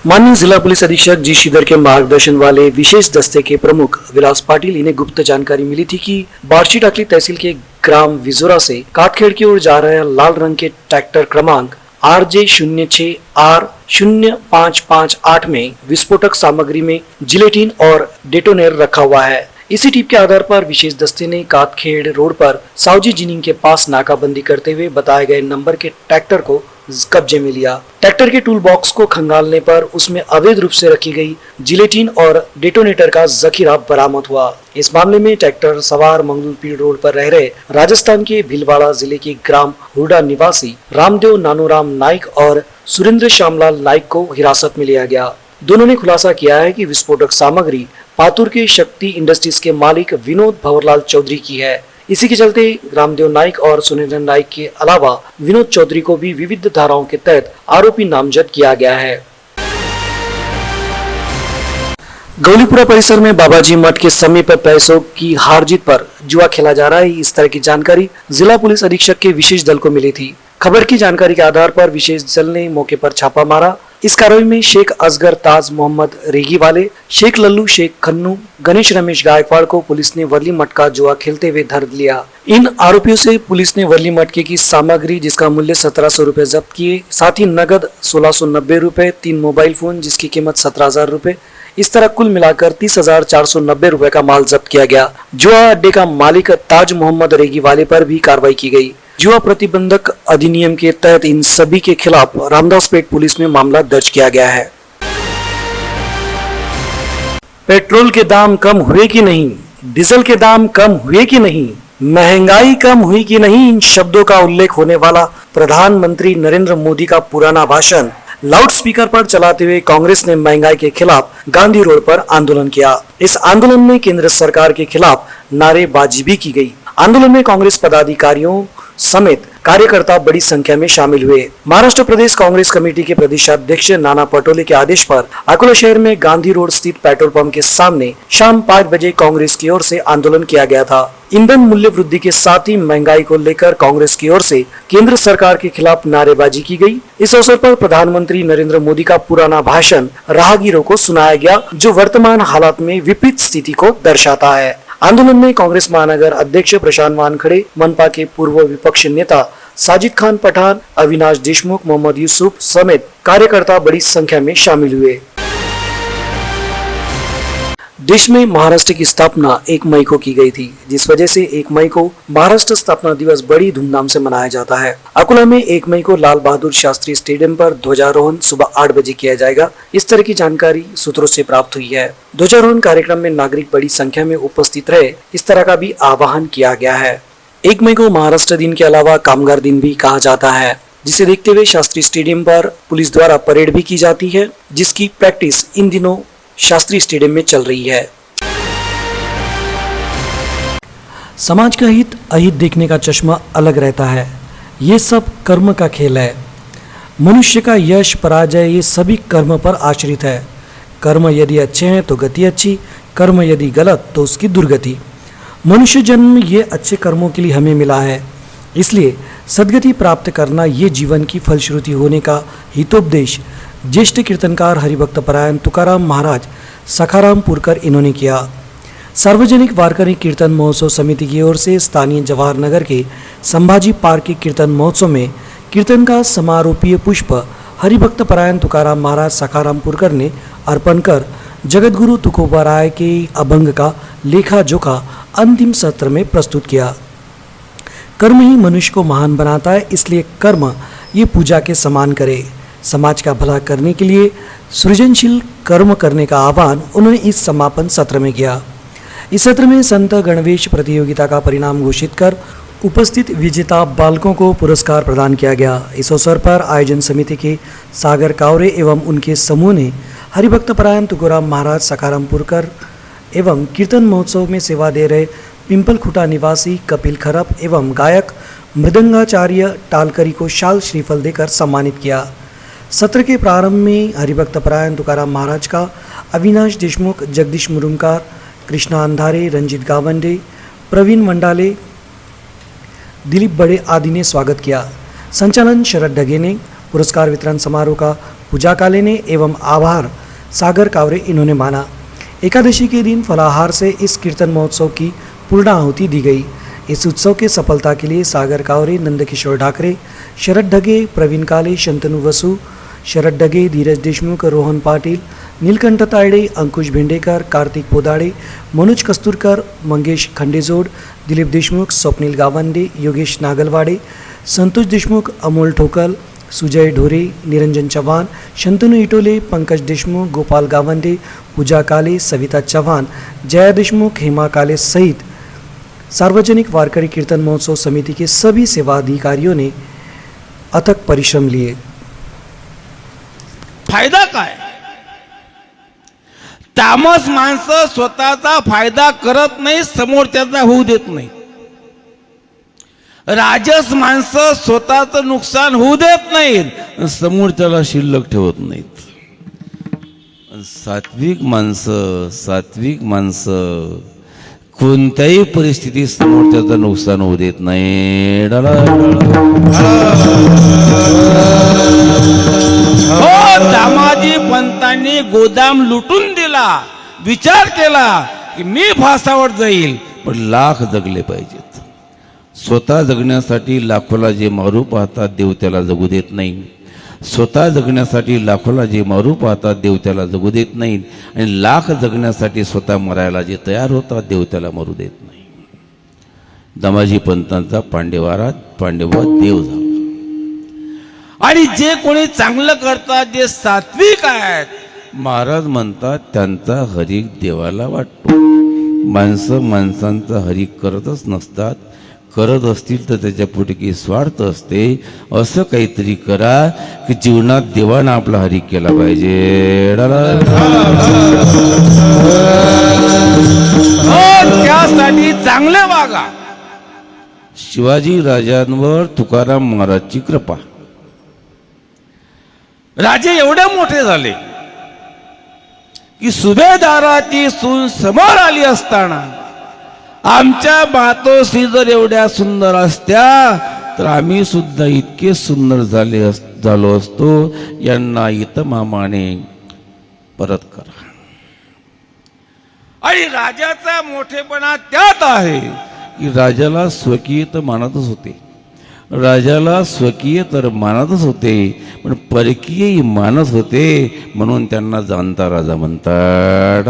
माननीय जिला पुलिस अधीक्षक जी श्रीधर के मार्गदर्शन वाले विशेष दस्ते के प्रमुख विलास पाटिल इन्हें गुप्त जानकारी मिली थी कि बार्शी टाकली तहसील के ग्राम विजोरा से काटखेड़ की ओर जा रहे लाल रंग के ट्रैक्टर क्रमांक RJ06R0558 में विस्फोटक सामग्री में जिलेटिन और डेटोनेटर रखा हुआ है। इसी टिप के आधार पर विशेष दस्ते ने काटखेड़ रोड पर सावजी जिनिंग के पास नाकाबंदी करते हुए बताए गए नंबर के ट्रैक्टर को कब्जे में लिया। ट्रैक्टर के टूल बॉक्स को खंगालने पर उसमें अवैध रूप से रखी गई जिलेटिन और डेटोनेटर का जखीरा बरामद हुआ। इस मामले में ट्रैक्टर सवार मंगलपीर रोड पर रह रहे राजस्थान के भीलवाड़ा जिले के ग्राम हुडा निवासी रामदेव नानूराम नाइक और सुरेंद्र श्यामलाल नाइक को हिरासत में लिया गया। दोनों ने खुलासा किया है कि विस्फोटक सामग्री पातुर के शक्ति इंडस्ट्रीज के मालिक विनोद भंवरलाल चौधरी की है। इसी के चलते रामदेव नाइक और सुरेंद्र नाइक के अलावा विनोद चौधरी को भी विविध धाराओं के तहत आरोपी नामजद किया गया है। गौलीपुरा परिसर में बाबाजी मठ के समीप पैसों की हार जीत पर जुआ खेला जा रहा है। इस तरह की जानकारी जिला पुलिस अधीक्षक के विशेष दल को मिली थी। खबर की जानकारी के आधार पर विशेष दल ने मौके पर छापा मारा। इस कार्रवाई में शेख असगर ताज मोहम्मद रेगी वाले, शेख लल्लू, शेख खन्नू, गणेश रमेश गायकवाड़ को पुलिस ने वर्ली मठ का जुआ खेलते हुए धर लिया। इन आरोपियों से पुलिस ने वर्ली मटके की सामग्री जिसका मूल्य 1700 रुपए जब्त किए, साथ ही नगद 1690 रुपए, 3 मोबाइल फोन जिसकी कीमत 17,000 रुपए, इस तरह कुल मिलाकर 30,490 रुपए का माल जब्त किया गया। जुआ अड्डे का मालिक ताज मोहम्मद रेगी वाले पर भी कार्रवाई की गई। जुआ प्रतिबंधक अधिनियम के तहत इन सभी के खिलाफ रामदासपेट पुलिस में मामला दर्ज किया गया है। पेट्रोल के दाम कम हुए कि नहीं, डीजल के दाम कम हुए कि नहीं, महंगाई कम हुई कि नहीं, इन शब्दों का उल्लेख होने वाला प्रधानमंत्री नरेंद्र मोदी का पुराना भाषण लाउड स्पीकर पर चलाते हुए कांग्रेस ने महंगाई के खिलाफ गांधी रोड पर आंदोलन किया। इस आंदोलन में केंद्र सरकार के खिलाफ नारेबाजी भी की गई। आंदोलन में कांग्रेस पदाधिकारियों समेत कार्यकर्ता बड़ी संख्या में शामिल हुए। महाराष्ट्र प्रदेश कांग्रेस कमेटी के प्रदेशाध्यक्ष नाना पटोले के आदेश पर अकोला शहर में गांधी रोड स्थित पेट्रोल पंप के सामने शाम 5 बजे कांग्रेस की ओर से आंदोलन किया गया था। ईंधन मूल्य वृद्धि के साथ ही महंगाई को लेकर कांग्रेस की ओर से केंद्र सरकार के खिलाफ नारेबाजी की गई। इस अवसर पर प्रधानमंत्री नरेंद्र मोदी का पुराना भाषण राहगीरों को सुनाया गया, जो वर्तमान हालात में विपरीत स्थिति को दर्शाता है। आंदोलन में कांग्रेस महानगर अध्यक्ष प्रशांत वानखड़े, मनपा के पूर्व विपक्ष नेता साजिद खान पठान, अविनाश देशमुख, मोहम्मद यूसुफ समेत कार्यकर्ता बड़ी संख्या में शामिल हुए। देश में महाराष्ट्र की स्थापना 1 मई को की गई थी, जिस वजह से 1 मई को महाराष्ट्र स्थापना दिवस बड़ी धूमधाम से मनाया जाता है। अकोला में 1 मई को लाल बहादुर शास्त्री स्टेडियम पर ध्वजारोहण सुबह 8 बजे किया जाएगा। इस तरह की जानकारी सूत्रों से प्राप्त हुई है। ध्वजारोहण कार्यक्रम में नागरिक बड़ी संख्या में उपस्थित रहे, इस तरह का भी आह्वान किया गया है। 1 मई को महाराष्ट्र दिन के अलावा कामगार दिन भी कहा जाता है, जिसे देखते हुए शास्त्री स्टेडियम पर पुलिस द्वारा परेड भी की जाती है, जिसकी प्रैक्टिस इन दिनों शास्त्री स्टेडियम में चल रही है। समाज का हित अहित देखने का चश्मा अलग रहता है। ये सब कर्म का खेल है। मनुष्य का यश पराजय ये सभी कर्म पर आश्रित है। कर्म यदि अच्छे हैं तो गति अच्छी, कर्म यदि गलत तो उसकी दुर्गति। मनुष्य जन्म ये अच्छे कर्मों के लिए हमें मिला है, इसलिए सद्गति प्राप्त करना ये जीवन की फलश्रुति होने का हितोपदेश ज्येष्ठ कीर्तनकार हरिभक्त परायण तुकाराम महाराज सखारामपुरकर इन्होंने किया। सार्वजनिक वारकरी कीर्तन महोत्सव समिति की ओर से स्थानीय जवाहर नगर के संभाजी पार्क के कीर्तन महोत्सव में कीर्तन का समारोपीय पुष्प हरिभक्त परायण तुकाराम महाराज सखारामपुरकर ने अर्पण कर जगतगुरु तुकोबाराय के अभंग का लेखा जोखा अंतिम सत्र में प्रस्तुत किया। कर्म ही मनुष्य को महान बनाता है, इसलिए कर्म ये पूजा के समान करे। समाज का भला करने के लिए सृजनशील कर्म करने का आह्वान उन्होंने इस समापन सत्र में किया। इस सत्र में संत गणवेश प्रतियोगिता का परिणाम घोषित कर उपस्थित विजेता बालकों को पुरस्कार प्रदान किया गया। इस अवसर पर आयोजन समिति के सागर कावरे एवं उनके समूह ने हरिभक्त परायण तुकाराम महाराज सखारामपुरकर एवं कीर्तन महोत्सव में सेवा दे रहे पिंपल खुटा निवासी कपिल खरप एवं गायक मृदंगाचार्य टालकरी को शाल श्रीफल देकर सम्मानित किया। सत्र के प्रारंभ में हरिभक्त परायण तुकाराम महाराज का अविनाश देशमुख, जगदीश मुरुमकार, कृष्णा अंधारे, रंजित गावंडे, प्रवीण मंडाले, दिलीप बड़े आदि ने स्वागत किया। संचालन शरद ढगे ने। पुरस्कार वितरण समारोह का पूजा काले ने एवं आभार सागर कावरे इन्होंने माना। एकादशी के दिन फलाहार से इस कीर्तन महोत्सव की पूर्ण आहुति दी गई। इस उत्सव के सफलता के लिए सागर कावरे, नंदकिशोर ढाकरे, शरद ढगे, प्रवीण काले, शंतनु वसु, शरद ढगे, धीरज देशमुख, रोहन पाटील, नीलकंठ तायडे, अंकुश भेंडेकर, कार्तिक पोदाडे, मनोज कस्तुरकर, मंगेश खंडेजोड, दिलीप देशमुख, स्वप्नील गावंडे, योगेश नागलवाडे, संतोष देशमुख, अमोल ठोकल, सुजय ढोरे, निरंजन चव्हाण, शंतनु इटोले, पंकज देशमुख, गोपाल गावंडे, पूजा काले, सविता चव्हाण, जया देशमुख, हेमा काले सहित सार्वजनिक वारकरी कीर्तन महोत्सव समिति के सभी सेवा अधिकारियों ने अथक परिश्रम लिए। फायदा काय? तामस माणसं स्वतःचा फायदा करत नाही, समोरच्याचा होऊ देत नाही. राजस माणसं स्वतःचं नुकसान होऊ देत नाहीत, समोरच्याला शिल्लक ठेवत नाहीत. सात्विक माणसं कोणत्याही परिस्थितीत समोरच्याचं नुकसान होऊ देत नाही. दामाजी पंतांनी गोदाम लुटून दिला, विचार केला की मी फासावर जाईल पण लाख जगले पाहिजेत. स्वतः जगण्यासाठी लाखोला जे मारू पाहतात देव त्याला जगू देत नाही. स्वतः जगण्यासाठी लाखोला जे मारू पाहतात देव त्याला जगू देत नाही. आणि लाख जगण्यासाठी स्वतः मरायला जे तयार होतात देव त्याला मरू देत नाही. दामाजी पंतांचा पांडवात देव झाला. आणि जे कोणी चांगलं करतात, जे सात्विक आहेत, महाराज म्हणतात त्यांचा हरिक देवाला वाटतो. माणसांचा हरिक करतच नसतात. करत असतील तर त्याच्या पोटी स्वार्थ असते. असं काहीतरी करा की जीवनात देवानं आपला हरिक केला पाहिजे. त्यासाठी चांगले वागा. शिवाजी राजांवर तुकाराम महाराजची कृपा. राजे एवढे मोठे झाले की सुभेदाराची सून समोर आली असताना आमच्या मातोश्री जर एवढ्या सुंदर असत्या तर आम्ही सुद्धा इतके सुंदर झालो असतो. यांना इतमामाने परत करा. आणि राजाचा मोठेपणा त्यात आहे की राजाला स्वकीय तर मानतच होते. राजाला स्वकीय तर मानतच होते, पण परकीयही मानत होते. म्हणून त्यांना जाणता राजा म्हणतात.